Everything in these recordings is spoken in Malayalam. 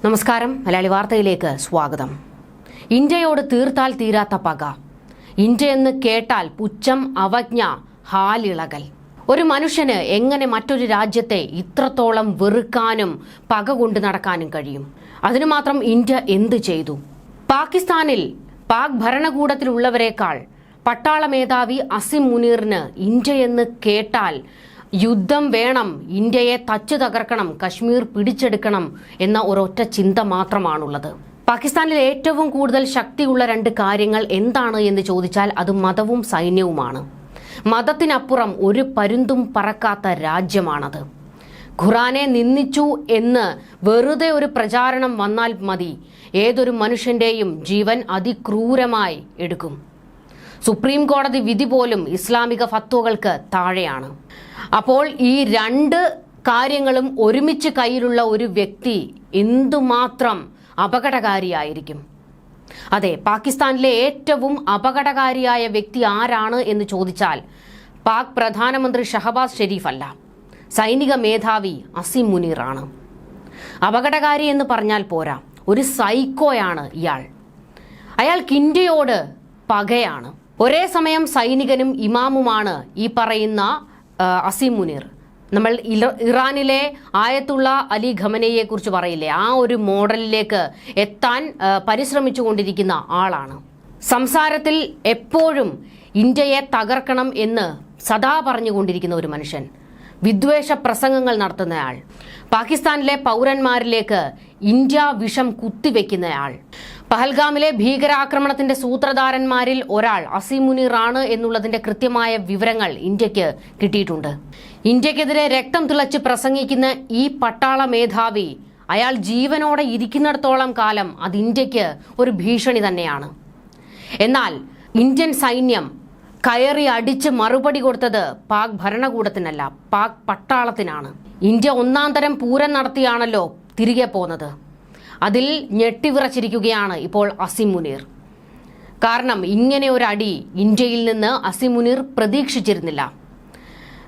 നമസ്കാരം. മലയാളി വാർത്തയിലേക്ക് സ്വാഗതം. ഇന്ത്യയോട് തീർത്താൽ തീരാത്ത പക. ഇന്ത്യ എന്ന് കേട്ടാൽ പുച്ഛം, അവജ്ഞ, ഹാലിളകൽ. ഒരു മനുഷ്യന് എങ്ങനെ മറ്റൊരു രാജ്യത്തെ ഇത്രത്തോളം വെറുക്കാനും പക കൊണ്ട് നടക്കാനും കഴിയും? അതിനു മാത്രം ഇന്ത്യ എന്ത് ചെയ്തു? പാകിസ്ഥാനിൽ പാക് ഭരണകൂടത്തിലുള്ളവരെക്കാൾ പട്ടാള മേധാവി അസിം മുനീറിന് ഇന്ത്യ എന്ന് കേട്ടാൽ യുദ്ധം വേണം, ഇന്ത്യയെ തച്ചു തകർക്കണം, കശ്മീർ പിടിച്ചെടുക്കണം എന്ന ഒരൊറ്റ ചിന്ത മാത്രമാണുള്ളത്. പാകിസ്ഥാനിൽ ഏറ്റവും കൂടുതൽ ശക്തിയുള്ള രണ്ട് കാര്യങ്ങൾ എന്താണ് എന്ന് ചോദിച്ചാൽ അത് മതവും സൈന്യവുമാണ്. മതത്തിനപ്പുറം ഒരു പരുന്തും പറക്കാത്ത രാജ്യമാണത്. ഖുറാനെ നിന്ദിച്ചു എന്ന് വെറുതെ ഒരു പ്രചാരണം വന്നാൽ മതി, ഏതൊരു മനുഷ്യന്റെയും ജീവൻ അതിക്രൂരമായി എടുക്കും. സുപ്രീം കോടതി വിധി പോലും ഇസ്ലാമിക ഫത്വകൾക്ക് താഴെയാണ്. അപ്പോൾ ഈ രണ്ട് കാര്യങ്ങളും ഒരുമിച്ച് കയ്യിലുള്ള ഒരു വ്യക്തി എന്തുമാത്രം അപകടകാരിയായിരിക്കും? അതെ, പാകിസ്ഥാനിലെ ഏറ്റവും അപകടകാരിയായ വ്യക്തി ആരാണ് എന്ന് ചോദിച്ചാൽ പാക് പ്രധാനമന്ത്രി ഷഹബാസ് ഷെരീഫ് അല്ല, സൈനിക മേധാവി അസിം മുനീറാണ്. അപകടകാരി എന്ന് പറഞ്ഞാൽ പോരാ, ഒരു സൈക്കോയാണ് ഇയാൾ. അയാൾക്ക് ഇന്ത്യയോട് പകയാണ്. ഒരേ സമയം സൈനികനും ഇമാമുമാണ് ഈ പറയുന്ന അസിം മുനീർ. നമ്മൾ ഇറാനിലെ ആയത്തുള്ള അലി ഖമനയെ കുറിച്ച് പറയില്ലേ, ആ ഒരു മോഡലിലേക്ക് എത്താൻ പരിശ്രമിച്ചുകൊണ്ടിരിക്കുന്ന ആളാണ്. സംസാരത്തിൽ എപ്പോഴും ഇന്ത്യയെ തകർക്കണം എന്ന് സദാ പറഞ്ഞുകൊണ്ടിരിക്കുന്ന ഒരു മനുഷ്യൻ, വിദ്വേഷ പ്രസംഗങ്ങൾ നടത്തുന്നയാൾ, പാകിസ്ഥാനിലെ പൗരന്മാരിലേക്ക് ഇന്ത്യ വിഷം കുത്തിവെക്കുന്നയാൾ. പഹൽഗാമിലെ ഭീകരാക്രമണത്തിന്റെ സൂത്രധാരന്മാരിൽ ഒരാൾ അസിം മുനീർ ആണ് എന്നുള്ളതിന്റെ കൃത്യമായ വിവരങ്ങൾ ഇന്ത്യക്ക് കിട്ടിയിട്ടുണ്ട്. ഇന്ത്യക്കെതിരെ രക്തം തിളച്ച് പ്രസംഗിക്കുന്ന ഈ പട്ടാള മേധാവി, അയാൾ ജീവനോടെ ഇരിക്കുന്നിടത്തോളം കാലം അത് ഇന്ത്യക്ക് ഒരു ഭീഷണി തന്നെയാണ്. എന്നാൽ ഇന്ത്യൻ സൈന്യം കയറി അടിച്ച് മറുപടി കൊടുത്തത് പാക് ഭരണകൂടത്തിനല്ല, പാക് പട്ടാളത്തിനാണ്. ഇന്ത്യ ഒന്നാം തരം പൂരം നടത്തിയാണല്ലോ തിരികെ പോന്നത്. അതിൽ ഞെട്ടിവിറച്ചിരിക്കുകയാണ് ഇപ്പോൾ അസിം മുനീർ. കാരണം ഇങ്ങനെ ഒരു അടി ഇന്ത്യയിൽ നിന്ന് അസിം മുനീർ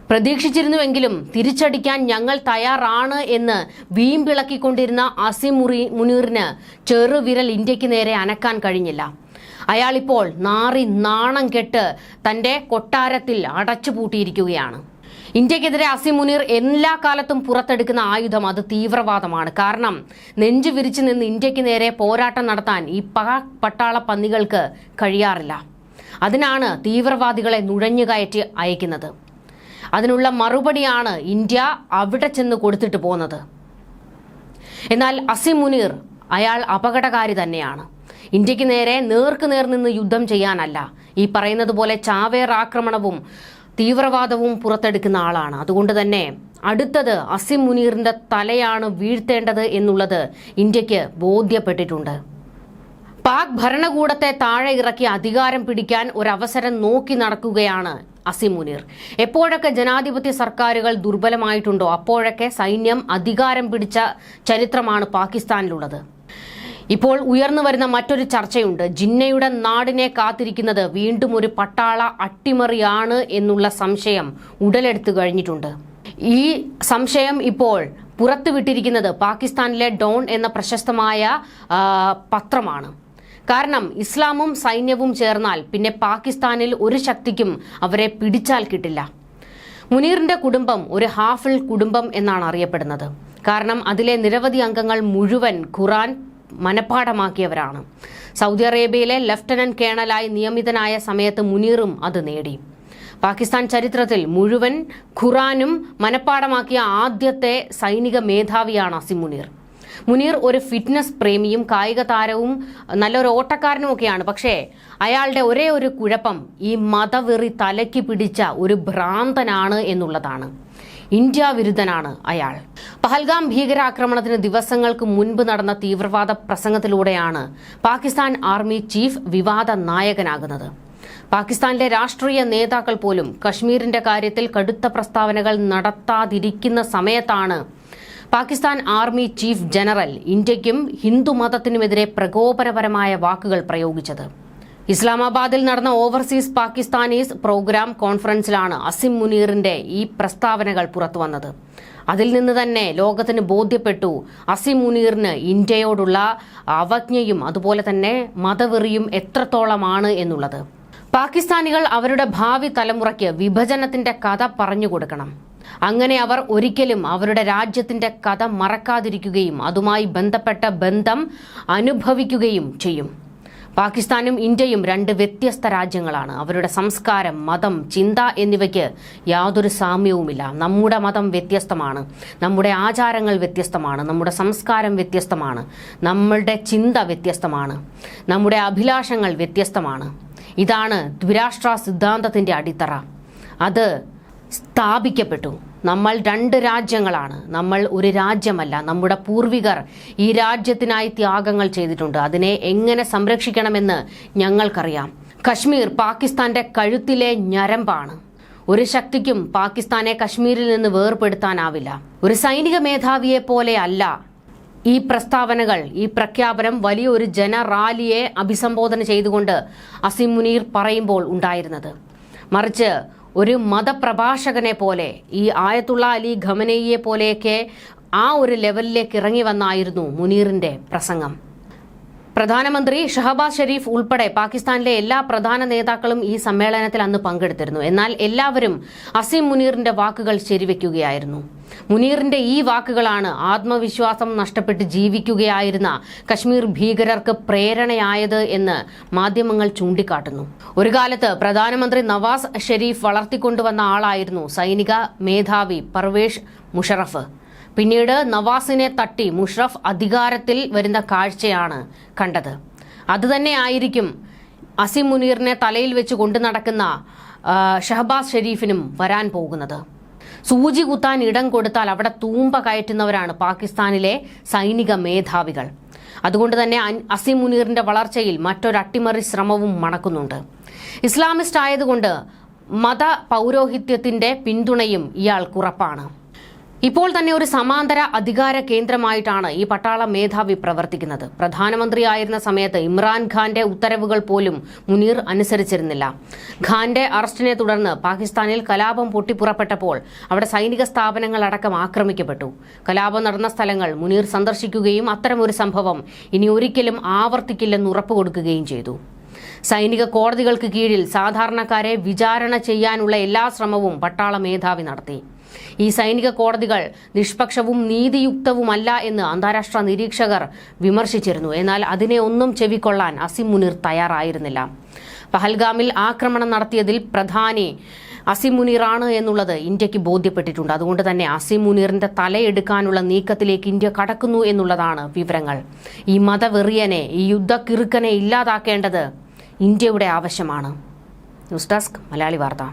പ്രതീക്ഷിച്ചിരുന്നുവെങ്കിലും തിരിച്ചടിക്കാൻ ഞങ്ങൾ തയ്യാറാണ് എന്ന് വീമ്പിളക്കിക്കൊണ്ടിരുന്ന അസിം മുനീറിന് ചെറുവിരൽ ഇന്ത്യക്ക് നേരെ അനക്കാൻ കഴിഞ്ഞില്ല. അയാളിപ്പോൾ നാണം കെട്ട് തന്റെ കൊട്ടാരത്തിൽ അടച്ചുപൂട്ടിയിരിക്കുകയാണ്. ഇന്ത്യക്കെതിരെ അസിം മുനീർ എല്ലാ കാലത്തും പുറത്തെടുക്കുന്ന ആയുധം അത് തീവ്രവാദമാണ്. കാരണം നെഞ്ചു വിരിച്ചു നിന്ന് ഇന്ത്യക്ക് നേരെ പോരാട്ടം നടത്താൻ ഈ പാക് പട്ടാള പന്നികൾക്ക് കഴിയാറില്ല. അതിനാണ് തീവ്രവാദികളെ നുഴഞ്ഞുകയറ്റി അയക്കുന്നത്. അതിനുള്ള മറുപടിയാണ് ഇന്ത്യ അവിടെ ചെന്ന് കൊടുത്തിട്ട് പോകുന്നത്. എന്നാൽ അസിം മുനീർ അയാൾ അപകടകാരി തന്നെയാണ്. ഇന്ത്യക്ക് നേരെ നേർക്കുനേർ നിന്ന് യുദ്ധം ചെയ്യാനല്ല, ഈ പറയുന്നത് പോലെ ചാവേർ ആക്രമണവും തീവ്രവാദവും പുറത്തെടുക്കുന്ന ആളാണ്. അതുകൊണ്ട് തന്നെ അടുത്തത് അസിം മുനീറിന്റെ തലയാണ് വീഴ്ത്തേണ്ടത് എന്നുള്ളത് ഇന്ത്യക്ക് ബോധ്യപ്പെട്ടിട്ടുണ്ട്. പാക് ഭരണകൂടത്തെ താഴെ ഇറക്കി അധികാരം പിടിക്കാൻ ഒരവസരം നോക്കി നടക്കുകയാണ് അസിം മുനീർ. എപ്പോഴൊക്കെ ജനാധിപത്യ സർക്കാരുകൾ ദുർബലമായിട്ടുണ്ടോ അപ്പോഴൊക്കെ സൈന്യം അധികാരം പിടിച്ച ചരിത്രമാണ് പാകിസ്ഥാനിലുള്ളത്. ഇപ്പോൾ ഉയർന്നു വരുന്ന മറ്റൊരു ചർച്ചയുണ്ട്. ജിന്നയുടെ നാടിനെ കാത്തിരിക്കുന്നത് വീണ്ടും ഒരു പട്ടാള അട്ടിമറിയാണ് എന്നുള്ള സംശയം ഉടലെടുത്തു കഴിഞ്ഞിട്ടുണ്ട്. ഈ സംശയം ഇപ്പോൾ പുറത്തുവിട്ടിരിക്കുന്നത് പാകിസ്ഥാനിലെ ഡോൺ എന്ന പ്രശസ്തമായ പത്രമാണ്. കാരണം ഇസ്ലാമും സൈന്യവും ചേർന്നാൽ പിന്നെ പാകിസ്ഥാനിൽ ഒരു ശക്തിക്കും അവരെ പിടിച്ചാൽ കിട്ടില്ല. മുനീറിന്റെ കുടുംബം ഒരു ഹാഫിൾ കുടുംബം എന്നാണ് അറിയപ്പെടുന്നത്. കാരണം അതിലെ നിരവധി അംഗങ്ങൾ മുഴുവൻ ഖുറാൻ മനഃപ്പാഠമാക്കിയവരാണ്. സൗദി അറേബ്യയിലെ ലഫ്റ്റനന്റ് കേണലായി നിയമിതനായ സമയത്ത് മുനീറും അത് നേടി. പാകിസ്ഥാൻ ചരിത്രത്തിൽ മുഴുവൻ ഖുറാനും മനഃപ്പാഠമാക്കിയ ആദ്യത്തെ സൈനിക മേധാവിയാണ് അസിം മുനീർ. മുനീർ ഒരു ഫിറ്റ്നസ് പ്രേമിയും കായിക താരവും നല്ലൊരു ഓട്ടക്കാരനുമൊക്കെയാണ്. പക്ഷേ അയാളുടെ ഒരേ ഒരു കുഴപ്പം ഈ മതവെറി തലയ്ക്ക് പിടിച്ച ഒരു ഭ്രാന്തനാണ് എന്നുള്ളതാണ്. ഇന്ത്യ വിരുദ്ധനാണ് അയാൾ. പഹൽഗാം ഭീകരാക്രമണത്തിന് ദിവസങ്ങൾക്ക് മുൻപ് നടന്ന തീവ്രവാദ പ്രസംഗത്തിലൂടെയാണ് പാകിസ്ഥാൻ ആർമി ചീഫ് വിവാദ നായകനാകുന്നത്. പാകിസ്ഥാനിലെ രാഷ്ട്രീയ നേതാക്കൾ പോലും കശ്മീരിന്റെ കാര്യത്തിൽ കടുത്ത പ്രസ്താവനകൾ നടത്താതിരിക്കുന്ന സമയത്താണ് പാകിസ്ഥാൻ ആർമി ചീഫ് ജനറൽ ഇന്ത്യക്കും ഹിന്ദുമതത്തിനുമെതിരെ പ്രകോപനപരമായ വാക്കുകൾ പ്രയോഗിച്ചത്. ഇസ്ലാമാബാദിൽ നടന്ന ഓവർസീസ് പാകിസ്ഥാനീസ് പ്രോഗ്രാം കോൺഫറൻസിലാണ് അസിം മുനീറിന്റെ ഈ പ്രസ്താവനകൾ പുറത്തുവന്നത്. അതിൽ നിന്ന് തന്നെ ലോകത്തിന് ബോധ്യപ്പെട്ടു അസിം മുനീറിന് ഇന്ത്യയോടുള്ള അവജ്ഞയും അതുപോലെ തന്നെ മതവെറിയും എത്രത്തോളമാണ് എന്നുള്ളത്. പാകിസ്ഥാനികൾ അവരുടെ ഭാവി തലമുറയ്ക്ക് വിഭജനത്തിന്റെ കഥ പറഞ്ഞു കൊടുക്കണം. അങ്ങനെ അവർ ഒരിക്കലും അവരുടെ രാജ്യത്തിന്റെ കഥ മറക്കാതിരിക്കുകയും അതുമായി ബന്ധപ്പെട്ട ബന്ധം അനുഭവിക്കുകയും ചെയ്യും. പാകിസ്ഥാനും ഇന്ത്യയും രണ്ട് വ്യത്യസ്ത രാജ്യങ്ങളാണ്. അവരുടെ സംസ്കാരം, മതം, ചിന്ത എന്നിവയ്ക്ക് യാതൊരു സാമ്യവുമില്ല. നമ്മുടെ മതം വ്യത്യസ്തമാണ്, നമ്മുടെ ആചാരങ്ങൾ വ്യത്യസ്തമാണ്, നമ്മുടെ സംസ്കാരം വ്യത്യസ്തമാണ്, നമ്മളുടെ ചിന്ത വ്യത്യസ്തമാണ്, നമ്മുടെ അഭിലാഷങ്ങൾ വ്യത്യസ്തമാണ്. ഇതാണ് ദ്വിരാഷ്ട്ര സിദ്ധാന്തത്തിന്റെ അടിത്തറ. അത് സ്ഥാപിക്കപ്പെട്ടു. നമ്മൾ രണ്ട് രാജ്യങ്ങളാണ്, നമ്മൾ ഒരു രാജ്യമല്ല. നമ്മുടെ പൂർവികർ ഈ രാജ്യത്തിനായി ത്യാഗങ്ങൾ ചെയ്തിട്ടുണ്ട്. അതിനെ എങ്ങനെ സംരക്ഷിക്കണമെന്ന് ഞങ്ങൾക്കറിയാം. കശ്മീർ പാകിസ്ഥാന്റെ കഴുത്തിലെ ഞരമ്പാണ്. ഒരു ശക്തിക്കും പാകിസ്ഥാനെ കശ്മീരിൽ നിന്ന് വേർപെടുത്താനാവില്ല. ഒരു സൈനിക മേധാവിയെ പോലെ അല്ല ഈ പ്രസ്താവനകൾ, ഈ പ്രഖ്യാപനം വലിയൊരു ജനറാലിയെ അഭിസംബോധന ചെയ്തുകൊണ്ട് അസിം മുനീർ പറയുമ്പോൾ ഉണ്ടായിരുന്നത്. മറിച്ച് ഒരു മതപ്രഭാഷകനെ പോലെ, ഈ ആയത്തുള്ള അലി ഖമനേയിയെ പോലെയൊക്കെ ആ ഒരു ലെവലിലേക്ക് ഇറങ്ങി വന്നായിരുന്നു മുനീറിന്റെ പ്രസംഗം. പ്രധാനമന്ത്രി ഷഹബാസ് ഷെരീഫ് ഉൾപ്പെടെ പാകിസ്ഥാനിലെ എല്ലാ പ്രധാന നേതാക്കളും ഈ സമ്മേളനത്തിൽ അന്ന് പങ്കെടുത്തിരുന്നു. എന്നാൽ എല്ലാവരും അസിം മുനീറിന്റെ വാക്കുകൾ ശരിവെക്കുകയായിരുന്നു. മുനീറിന്റെ ഈ വാക്കുകളാണ് ആത്മവിശ്വാസം നഷ്ടപ്പെട്ട് ജീവിക്കുകയായിരുന്ന കശ്മീർ ഭീകരർക്ക് പ്രേരണയായത് എന്ന് മാധ്യമങ്ങൾ ചൂണ്ടിക്കാട്ടുന്നു. ഒരു കാലത്ത് പ്രധാനമന്ത്രി നവാസ് ഷെരീഫ് വളർത്തിക്കൊണ്ടുവന്ന ആളായിരുന്നു സൈനിക മേധാവി പർവേഷ് മുഷറഫ്. പിന്നീട് നവാസിനെ തട്ടി മുഷറഫ് അധികാരത്തിൽ വരുന്ന കാഴ്ചയാണ് കണ്ടത്. അതുതന്നെ ആയിരിക്കും അസിം മുനീറിനെ തലയിൽ വെച്ച് കൊണ്ടു നടക്കുന്ന ഷഹബാസ് ഷെരീഫിനും വരാൻ പോകുന്നത്. സൂചി കുത്താൻ ഇടം കൊടുത്താൽ അവിടെ തൂമ്പ കയറ്റുന്നവരാണ് പാകിസ്ഥാനിലെ സൈനിക മേധാവികൾ. അതുകൊണ്ട് തന്നെ അസിം മുനീറിന്റെ വളർച്ചയിൽ മറ്റൊരു അട്ടിമറി ശ്രമവും മണക്കുന്നുണ്ട്. ഇസ്ലാമിസ്റ്റ് ആയതുകൊണ്ട് മത പൗരോഹിത്യത്തിന്റെ പിന്തുണയും ഇയാൾക്കുറപ്പാണ്. ഇപ്പോൾ തന്നെ ഒരു സമാന്തര അധികാര കേന്ദ്രമായിട്ടാണ് ഈ പട്ടാള മേധാവി പ്രവർത്തിക്കുന്നത്. പ്രധാനമന്ത്രിയായിരുന്ന സമയത്ത് ഇമ്രാൻഖാന്റെ ഉത്തരവുകൾ പോലും മുനീർ അനുസരിച്ചിരുന്നില്ല. ഖാന്റെ അറസ്റ്റിനെ തുടർന്ന് പാകിസ്ഥാനിൽ കലാപം പൊട്ടിപ്പുറപ്പെട്ടപ്പോൾ അവിടെ സൈനിക സ്ഥാപനങ്ങളടക്കം ആക്രമിക്കപ്പെട്ടു. കലാപം നടന്ന സ്ഥലങ്ങൾ മുനീർ സന്ദർശിക്കുകയും അത്തരമൊരു സംഭവം ഇനി ഒരിക്കലും ആവർത്തിക്കില്ലെന്ന് ഉറപ്പുകൊടുക്കുകയും ചെയ്തു. സൈനിക കോടതികൾക്ക് കീഴിൽ സാധാരണക്കാരെ വിചാരണ ചെയ്യാനുള്ള എല്ലാ ശ്രമവും പട്ടാള മേധാവി നടത്തി. ഈ സൈനിക കോടതികൾ നിഷ്പക്ഷവും നീതിയുക്തവുമല്ല എന്ന് അന്താരാഷ്ട്ര നിരീക്ഷകർ വിമർശിച്ചിരുന്നു. എന്നാൽ അതിനെ ഒന്നും ചെവിക്കൊള്ളാൻ അസിം മുനീർ തയ്യാറായിരുന്നില്ല. പഹൽഗാമിൽ ആക്രമണം നടത്തിയതിൽ പ്രധാനി അസിം മുനീറാണ് എന്നുള്ളത് ഇന്ത്യക്ക് ബോധ്യപ്പെട്ടിട്ടുണ്ട്. അതുകൊണ്ട് തന്നെ അസിം മുനീറിന്റെ തലയെടുക്കാനുള്ള നീക്കത്തിലേക്ക് ഇന്ത്യ കടക്കുന്നു എന്നുള്ളതാണ് വിവരങ്ങൾ. ഈ മതവെറിയനെ, ഈ യുദ്ധക്കിറുക്കനെ ഇല്ലാതാക്കേണ്ടത് ഇന്ത്യയുടെ ആവശ്യമാണ്. ന്യൂസ് ഡെസ്ക് മലയാളി വാർത്ത.